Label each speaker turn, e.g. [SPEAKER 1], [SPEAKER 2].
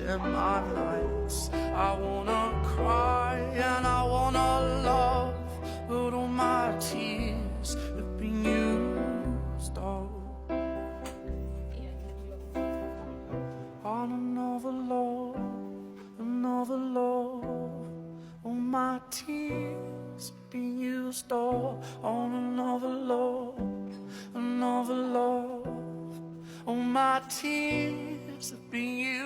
[SPEAKER 1] in my nights. I wanna cry and I wanna love, but all my tears have been used up on another love, another love. All my tears have been used up on another love, another love. All my tears have been used